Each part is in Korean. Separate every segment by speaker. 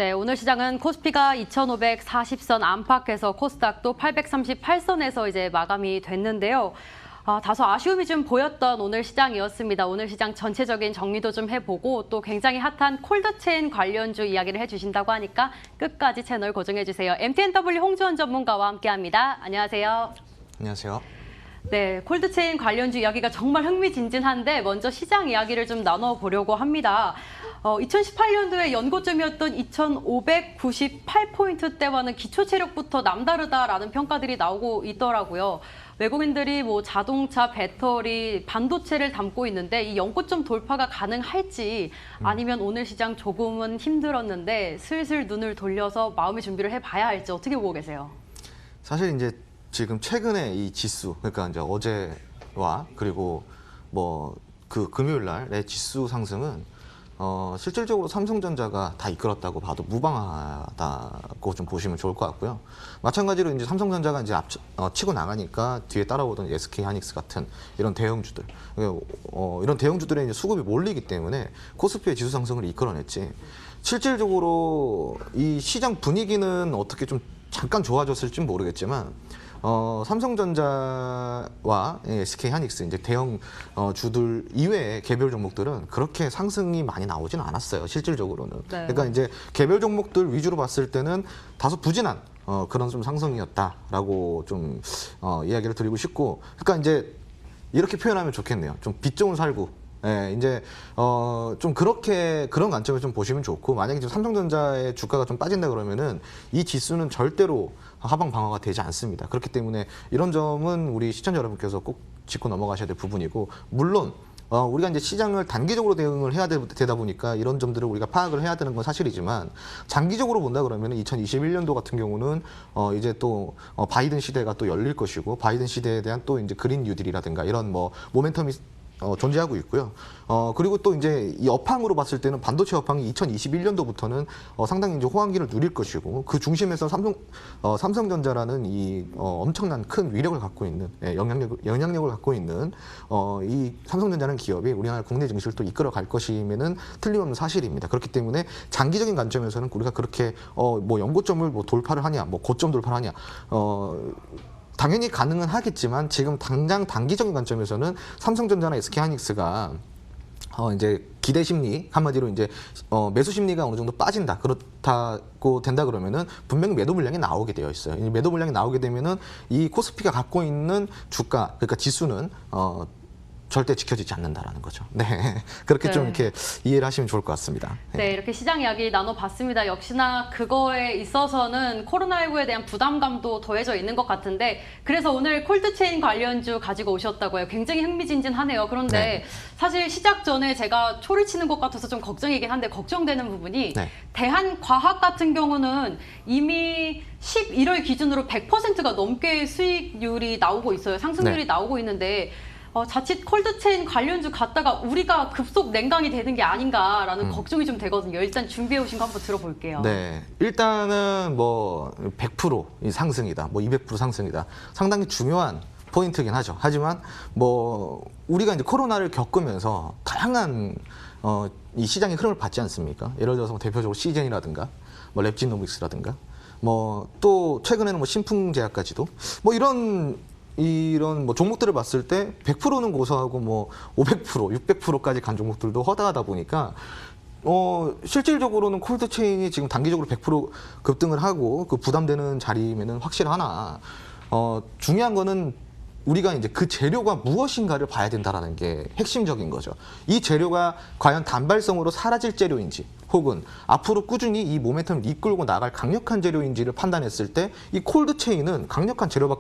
Speaker 1: 네, 오늘 시장은 코스피가 2,540선 안팎에서 코스닥도 838선에서 이제 마감이 됐는데요. 다소 아쉬움이 좀 보였던 오늘 시장이었습니다. 오늘 시장 전체적인 정리도 좀 해보고 또 굉장히 핫한 콜드체인 관련주 이야기를 해주신다고 하니까 끝까지 채널 고정해주세요. MTNW 홍주원 전문가와 함께합니다. 안녕하세요.
Speaker 2: 안녕하세요.
Speaker 1: 네, 콜드체인 관련주 이야기가 정말 흥미진진한데 먼저 시장 이야기를 좀 나눠보려고 합니다. 2018년도에 연고점이었던 2,598포인트대와는 기초체력부터 남다르다라는 평가들이 나오고 있더라고요. 외국인들이 뭐 자동차, 배터리, 반도체를 담고 있는데 이 연고점 돌파가 가능할지 아니면 오늘 시장 조금은 힘들었는데 슬슬 눈을 돌려서 마음의 준비를 해봐야 할지 어떻게 보고 계세요?
Speaker 2: 사실 이제 지금 최근에 이 지수, 그러니까 이제 어제와 그리고 뭐 그 금요일 날의 지수 상승은 실질적으로 삼성전자가 다 이끌었다고 봐도 무방하다고 좀 보시면 좋을 것 같고요. 마찬가지로 이제 삼성전자가 이제 치고 나가니까 뒤에 따라오던 SK 하이닉스 같은 이런 대형주들, 이런 대형주들의 이제 수급이 몰리기 때문에 코스피의 지수 상승을 이끌어냈지. 실질적으로 이 시장 분위기는 어떻게 좀 잠깐 좋아졌을지는 모르겠지만. 삼성전자와 SK 하이닉스 이제 대형 주들 이외의 개별 종목들은 그렇게 상승이 많이 나오지는 않았어요. 실질적으로는.
Speaker 1: 네.
Speaker 2: 그러니까 이제 개별 종목들 위주로 봤을 때는 다소 부진한 그런 좀 상승이었다라고 좀 이야기를 드리고 싶고, 그러니까 이제 이렇게 표현하면 좋겠네요. 좀 빛 좋은 살구. 예, 이제 좀 그렇게 그런 관점을 좀 보시면 좋고, 만약에 지금 삼성전자의 주가가 좀 빠진다 그러면은 이 지수는 절대로 하방 방어가 되지 않습니다. 그렇기 때문에 이런 점은 우리 시청자 여러분께서 꼭 짚고 넘어가셔야 될 부분이고, 물론 우리가 이제 시장을 단기적으로 대응을 해야 되다 보니까 이런 점들을 우리가 파악을 해야 되는 건 사실이지만, 장기적으로 본다 그러면 2021년도 같은 경우는 이제 또 바이든 시대가 또 열릴 것이고, 바이든 시대에 대한 또 이제 그린 뉴딜이라든가 이런 뭐 모멘텀이 존재하고 있고요. 그리고 또 이제 이 업황으로 봤을 때는 반도체 업황이 2021년도부터는 상당히 이제 호황기를 누릴 것이고, 그 중심에서 삼성전자라는 이 엄청난 큰 위력을 갖고 있는, 영향력을 갖고 있는 이 삼성전자라는 기업이 우리나라 국내 증시를 또 이끌어갈 것이면은 틀림없는 사실입니다. 그렇기 때문에 장기적인 관점에서는 우리가 그렇게 뭐 연고점을 뭐 돌파를 하냐, 뭐 고점 돌파를 하냐, 당연히 가능은 하겠지만 지금 당장 단기적인 관점에서는 삼성전자나 SK 하이닉스가 이제 기대 심리, 한마디로 이제 매수 심리가 어느 정도 빠진다, 그렇다고 된다 그러면은 분명히 매도 물량이 나오게 되어 있어요. 이 매도 물량이 나오게 되면은 이 코스피가 갖고 있는 주가, 그러니까 지수는 절대 지켜지지 않는다라는 거죠. 네, 그렇게
Speaker 1: 네.
Speaker 2: 좀 이렇게 이해를 하시면 좋을 것 같습니다.
Speaker 1: 네, 이렇게 시장 이야기 나눠봤습니다. 역시나 그거에 있어서는 코로나19에 대한 부담감도 더해져 있는 것 같은데, 그래서 오늘 콜드체인 관련주 가지고 오셨다고요. 굉장히 흥미진진하네요. 그런데
Speaker 2: 네.
Speaker 1: 사실 시작 전에 제가 초를 치는 것 같아서 좀 걱정이긴 한데, 걱정되는 부분이
Speaker 2: 네.
Speaker 1: 대한과학 같은 경우는 이미 11월 기준으로 100%가 넘게 수익률이 나오고 있어요. 상승률이
Speaker 2: 네.
Speaker 1: 나오고 있는데 자칫 콜드체인 관련주 갔다가 우리가 급속 냉강이 되는 게 아닌가라는 걱정이 좀 되거든요. 일단 준비해 오신 거 한번 들어볼게요.
Speaker 2: 네, 일단은 뭐 100% 상승이다, 뭐 200% 상승이다, 상당히 중요한 포인트긴 하죠. 하지만 뭐 우리가 이제 코로나를 겪으면서 다양한 이 시장의 흐름을 봤지 않습니까? 예를 들어서 뭐 대표적으로 시젠이라든가 뭐 랩진노믹스라든가 뭐 또 최근에는 뭐 신풍제약까지도 뭐 이런 뭐 종목들을 봤을 때 100%는 고사하고 뭐 500%, 600%까지 간 종목들도 허다하다 보니까 실질적으로는 콜드체인이 지금 단기적으로 100% 급등을 하고 그 부담되는 자리면은 확실하나 중요한 거는 우리가 이제 그 재료가 무엇인가를 봐야 된다라는 게 핵심적인 거죠. 이 재료가 과연 단발성으로 사라질 재료인지, 혹은 앞으로 꾸준히 이 모멘텀을 이끌고 나갈 강력한 재료인지를 판단했을 때 이 콜드체인은 강력한 재료가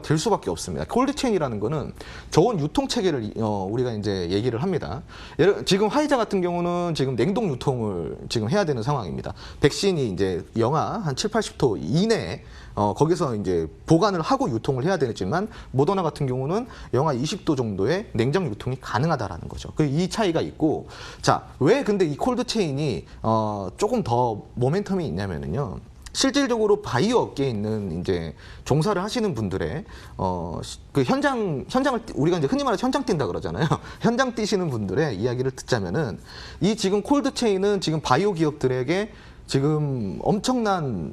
Speaker 2: 될 수밖에 없습니다. 콜드체인이라는 거는 좋은 유통 체계를 우리가 이제 얘기를 합니다. 지금 화이자 같은 경우는 지금 냉동 유통을 지금 해야 되는 상황입니다. 백신이 이제 영하 한 7, 80도 이내에 거기서 이제 보관을 하고 유통을 해야 되지만, 모더나 같은 경우는 영하 20도 정도의 냉장 유통이 가능하다라는 거죠. 이 차이가 있고, 자, 왜 근데 이 콜드체인이 조금 더 모멘텀이 있냐면은요. 실질적으로 바이오 업계에 있는 이제 종사를 하시는 분들의 그 현장을 우리가 이제 흔히 말해서 현장 뛴다 그러잖아요. 현장 뛰시는 분들의 이야기를 듣자면은 이 지금 콜드체인은 지금 바이오 기업들에게 지금 엄청나게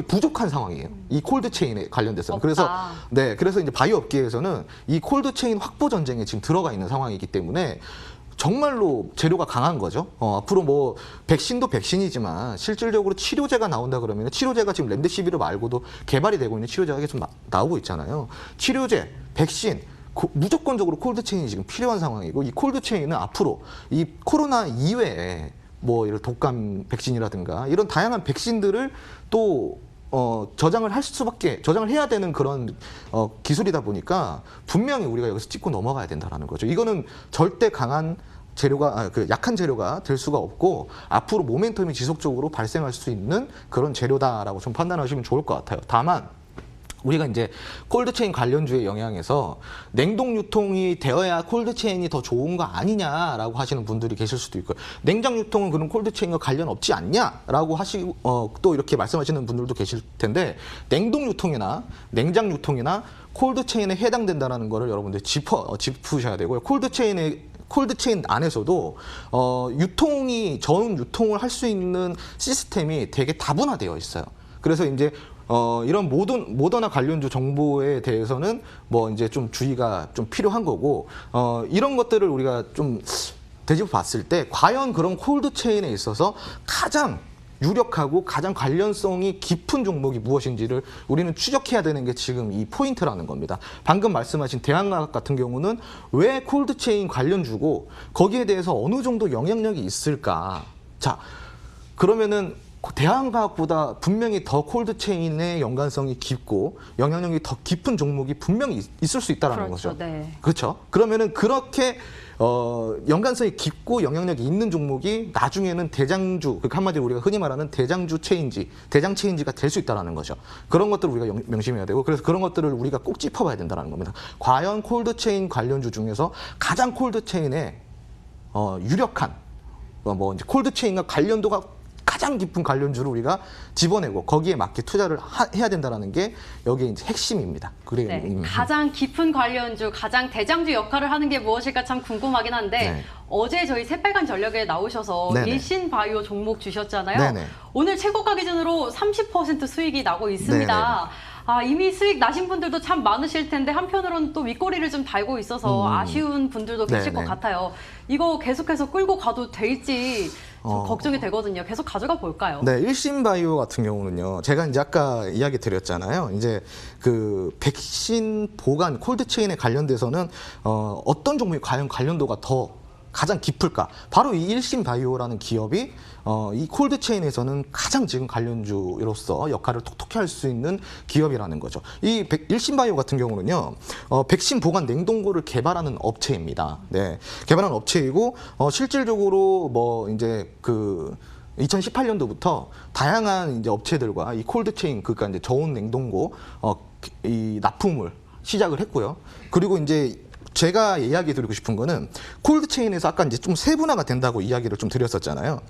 Speaker 2: 부족한 상황이에요. 이 콜드체인에 관련돼서는. 그래서 이제 바이오 업계에서는 이 콜드체인 확보 전쟁에 지금 들어가 있는 상황이기 때문에 정말로 재료가 강한 거죠. 앞으로 뭐 백신도 백신이지만 실질적으로 치료제가 나온다 그러면 치료제가 지금 렘데시비르 말고도 개발이 되고 있는 치료제가 계속 나오고 있잖아요. 치료제, 백신 무조건적으로 콜드체인이 지금 필요한 상황이고 이 콜드체인은 앞으로 이 코로나 이외에 뭐 이런 독감 백신이라든가 이런 다양한 백신들을 또 저장을 해야 되는 그런 기술이다 보니까 분명히 우리가 여기서 짚고 넘어가야 된다는 거죠. 이거는 절대 강한 재료가 약한 재료가 될 수가 없고 앞으로 모멘텀이 지속적으로 발생할 수 있는 그런 재료다라고 좀 판단하시면 좋을 것 같아요. 다만 우리가 이제 콜드체인 관련주의 영향에서 냉동 유통이 되어야 콜드체인이 더 좋은 거 아니냐라고 하시는 분들이 계실 수도 있고요. 냉장 유통은 그럼 콜드체인과 관련 없지 않냐라고 또 이렇게 말씀하시는 분들도 계실 텐데 냉동 유통이나 냉장 유통이나 콜드체인에 해당된다는 거를 여러분들 짚으셔야 되고요. 콜드체인 안에서도 저온 유통을 할 수 있는 시스템이 되게 다분화되어 있어요. 그래서 이제 이런 모더나 관련주 정보에 대해서는 뭐 이제 좀 주의가 좀 필요한 거고 이런 것들을 우리가 좀 되짚어 봤을 때 과연 그런 콜드체인에 있어서 가장 유력하고 가장 관련성이 깊은 종목이 무엇인지를 우리는 추적해야 되는 게 지금 이 포인트라는 겁니다. 방금 말씀하신 대한과학 같은 경우는 왜 콜드체인 관련주고 거기에 대해서 어느 정도 영향력이 있을까? 자, 그러면은 대한과학보다 분명히 더 콜드체인의 연관성이 깊고 영향력이 더 깊은 종목이 분명히 있을 수 있다는 거죠.
Speaker 1: 네.
Speaker 2: 그렇죠. 그러면은 그렇게 연관성이 깊고 영향력이 있는 종목이 나중에는 대장주, 그러니까 한마디로 우리가 흔히 말하는 대장주 체인지, 대장 체인지가 될 수 있다는 거죠. 그런 것들을 우리가 명심해야 되고 그래서 그런 것들을 우리가 꼭 짚어봐야 된다는 겁니다. 과연 콜드체인 관련주 중에서 가장 콜드체인에 유력한 뭐 이제 콜드체인과 관련도가 가장 깊은 관련주를 우리가 집어내고 거기에 맞게 투자를 해야 된다는 게 여기에 이제 핵심입니다.
Speaker 1: 네, 가장 깊은 관련주, 가장 대장주 역할을 하는 게 무엇일까 참 궁금하긴 한데
Speaker 2: 네.
Speaker 1: 어제 저희 새빨간 전략에 나오셔서
Speaker 2: 네네.
Speaker 1: 일신바이오 종목 주셨잖아요.
Speaker 2: 네네.
Speaker 1: 오늘 최고가 기준으로 30% 수익이 나고 있습니다. 이미 수익 나신 분들도 참 많으실 텐데 한편으로는 또 윗꼬리를 좀 달고 있어서 아쉬운 분들도 계실 것 같아요. 이거 계속해서 끌고 가도 될지 좀 걱정이 되거든요. 계속 가져가 볼까요?
Speaker 2: 네, 일신바이오 같은 경우는요. 제가 이제 아까 이야기 드렸잖아요. 이제 그 백신 보관 콜드체인에 관련돼서는 어떤 종목이 과연 관련도가 더 가장 깊을까? 바로 이 일신바이오라는 기업이 이 콜드체인에서는 가장 지금 관련주로서 역할을 톡톡히 할 수 있는 기업이라는 거죠. 이 일신바이오 같은 경우는요, 백신 보관 냉동고를 개발하는 업체입니다. 네, 개발하는 업체이고 실질적으로 뭐 이제 2018년도부터 다양한 이제 업체들과 이 콜드체인, 그러니까 이제 저온 냉동고 이 납품을 시작을 했고요. 그리고 이제 제가 이야기 드리고 싶은 거는 콜드체인에서 아까 이제 좀 세분화가 된다고 이야기를 좀 드렸었잖아요.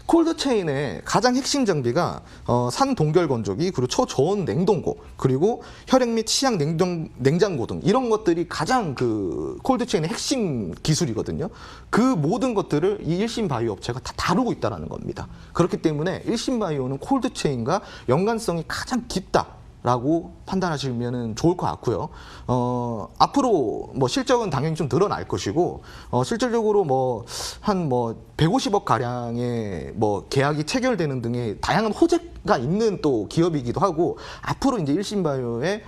Speaker 2: 콜드체인의 가장 핵심 장비가 산동결 건조기, 그리고 초저온 냉동고, 그리고 혈액 및 치약 냉장고 등 이런 것들이 가장 그 콜드체인의 핵심 기술이거든요. 그 모든 것들을 이 일신바이오 업체가 다 다루고 있다는 겁니다. 그렇기 때문에 일신바이오는 콜드체인과 연관성이 가장 깊다 라고 판단하시면 좋을 것 같고요. 앞으로 뭐 실적은 당연히 좀 늘어날 것이고, 실질적으로 한 150억 가량의 계약이 체결되는 등의 다양한 호재가 있는 또 기업이기도 하고, 앞으로 이제 일신바이오의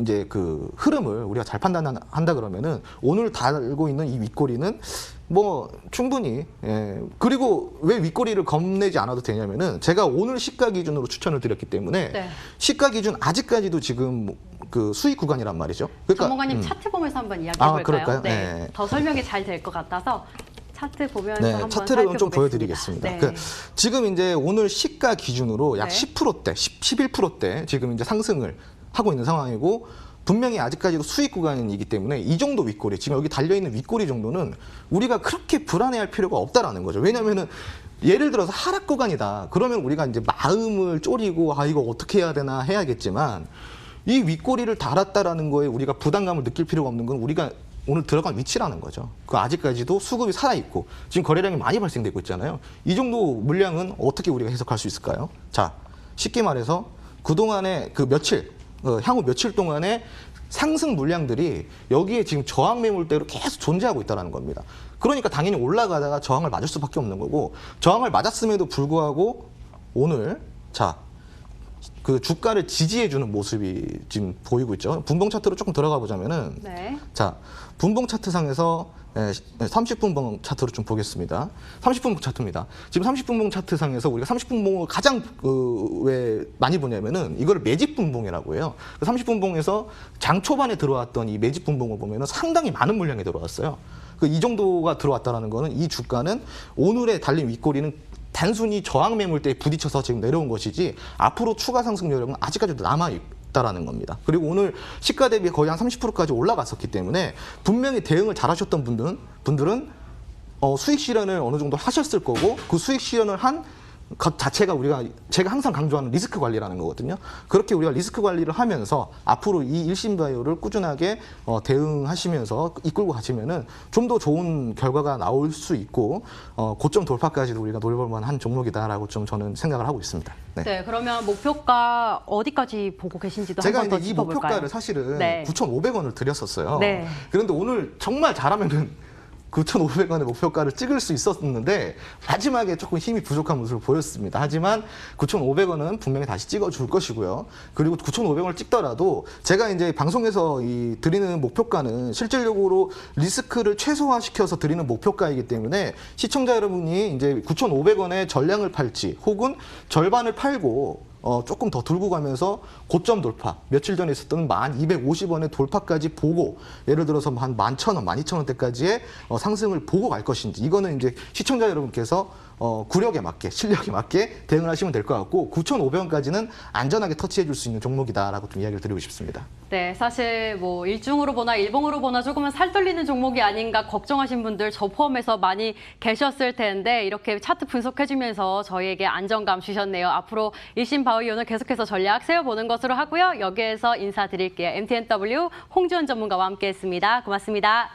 Speaker 2: 이제 그 흐름을 우리가 잘 판단한다 그러면은 오늘 달고 있는 이 윗꼬리는 충분히, 그리고 왜 윗꼬리를 겁내지 않아도 되냐면은 제가 오늘 시가 기준으로 추천을 드렸기 때문에
Speaker 1: 네.
Speaker 2: 시가 기준 아직까지도 지금 그 수익 구간이란 말이죠. 그러니까
Speaker 1: 전문가님 차트 보면서 한번 이야기해 볼까요?
Speaker 2: 그럴까요?
Speaker 1: 네.
Speaker 2: 네.
Speaker 1: 더 설명이 잘 될 것 같아서 차트 보면서
Speaker 2: 네,
Speaker 1: 한번
Speaker 2: 차트를 좀
Speaker 1: 살펴보겠습니다.
Speaker 2: 보여드리겠습니다.
Speaker 1: 네.
Speaker 2: 지금 이제 오늘 시가 기준으로 약
Speaker 1: 네.
Speaker 2: 10%대, 11%대 지금 이제 상승을 하고 있는 상황이고, 분명히 아직까지도 수익 구간이기 때문에 이 정도 윗꼬리, 지금 여기 달려있는 윗꼬리 정도는 우리가 그렇게 불안해할 필요가 없다라는 거죠. 왜냐면은 예를 들어서 하락 구간이다. 그러면 우리가 이제 마음을 졸이고 이거 어떻게 해야 되나 해야겠지만, 이 윗꼬리를 달았다라는 거에 우리가 부담감을 느낄 필요가 없는 건 우리가 오늘 들어간 위치라는 거죠. 그 아직까지도 수급이 살아있고 지금 거래량이 많이 발생되고 있잖아요. 이 정도 물량은 어떻게 우리가 해석할 수 있을까요? 자, 쉽게 말해서 그동안에 그 향후 며칠 동안에 상승 물량들이 여기에 지금 저항 매물대로 계속 존재하고 있다는 겁니다. 그러니까 당연히 올라가다가 저항을 맞을 수밖에 없는 거고, 저항을 맞았음에도 불구하고 오늘 그 주가를 지지해주는 모습이 지금 보이고 있죠. 분봉 차트로 조금 들어가 보자면은,
Speaker 1: 네.
Speaker 2: 자, 분봉 차트상에서 30분봉 차트로 좀 보겠습니다. 30분봉 차트입니다. 지금 30분봉 차트상에서 우리가 30분봉을 가장 왜 많이 보냐면은 이거를 매집분봉이라고 해요. 30분봉에서 장 초반에 들어왔던 이 매집분봉을 보면은 상당히 많은 물량이 들어왔어요. 이 정도가 들어왔다는 거는 이 주가는 오늘의 달린 윗꼬리는 단순히 저항 매물대에 부딪혀서 지금 내려온 것이지 앞으로 추가 상승 여력은 아직까지도 남아있다라는 겁니다. 그리고 오늘 시가 대비 거의 한 30%까지 올라갔었기 때문에 분명히 대응을 잘하셨던 분들은 수익 실현을 어느 정도 하셨을 거고, 그 수익 실현을 한 것 자체가 제가 항상 강조하는 리스크 관리라는 거거든요. 그렇게 우리가 리스크 관리를 하면서 앞으로 이 일신바이오를 꾸준하게 대응하시면서 이끌고 가시면은 좀 더 좋은 결과가 나올 수 있고, 고점 돌파까지도 우리가 노려볼 만한 종목이다라고 좀 저는 생각을 하고 있습니다. 네.
Speaker 1: 네, 그러면 목표가 어디까지 보고 계신지도
Speaker 2: 제가
Speaker 1: 한번 더
Speaker 2: 이제 이
Speaker 1: 짚어볼까요?
Speaker 2: 목표가를 사실은
Speaker 1: 네.
Speaker 2: 9,500원을 드렸었어요.
Speaker 1: 네.
Speaker 2: 그런데 오늘 정말 잘하면은 9,500원의 목표가를 찍을 수 있었는데 마지막에 조금 힘이 부족한 모습을 보였습니다. 하지만 9,500원은 분명히 다시 찍어줄 것이고요. 그리고 9,500원을 찍더라도 제가 이제 방송에서 드리는 목표가는 실질적으로 리스크를 최소화시켜서 드리는 목표가이기 때문에 시청자 여러분이 이제 9,500원에 전량을 팔지 혹은 절반을 팔고 조금 더 들고 가면서 고점 돌파, 며칠 전에 있었던 1,250원의 돌파까지 보고, 예를 들어서 한 11,000원, 12,000원대까지의 상승을 보고 갈 것인지, 이거는 이제 시청자 여러분께서 구력에 맞게, 실력에 맞게 대응을 하시면 될 것 같고, 9,500원까지는 안전하게 터치해 줄 수 있는 종목이다라고 좀 이야기를 드리고 싶습니다.
Speaker 1: 네, 사실 뭐 일중으로 보나 일봉으로 보나 조금은 살떨리는 종목이 아닌가 걱정하신 분들 저 포함해서 많이 계셨을 텐데, 이렇게 차트 분석해주면서 저희에게 안정감 주셨네요. 앞으로 일신바이오는 계속해서 전략 세워보는 것으로 하고요. 여기에서 인사드릴게요. MTNW 홍주원 전문가와 함께했습니다. 고맙습니다.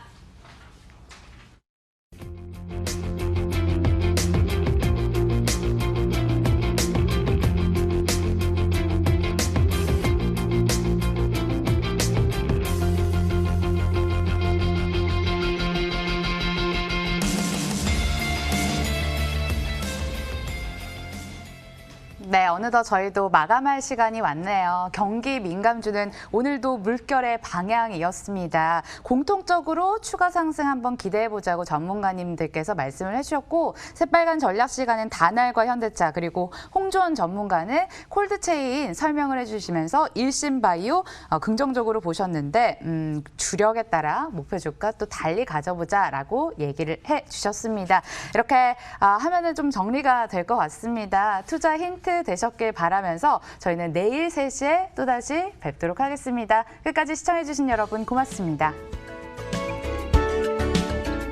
Speaker 3: 네, 어느덧 저희도 마감할 시간이 왔네요. 경기 민감주는 오늘도 물결의 방향이었습니다. 공통적으로 추가 상승 한번 기대해보자고 전문가님들께서 말씀을 해주셨고, 새빨간 전략 시간은 다날과 현대차, 그리고 홍주원 전문가는 콜드체인 설명을 해주시면서 일신바이오 긍정적으로 보셨는데, 주력에 따라 목표 주가 또 달리 가져보자라고 얘기를 해주셨습니다. 이렇게 하면은 좀 정리가 될 것 같습니다. 투자 힌트 되셨길 바라면서 저희는 내일 3시에 또다시 뵙도록 하겠습니다. 끝까지 시청해주신 여러분 고맙습니다.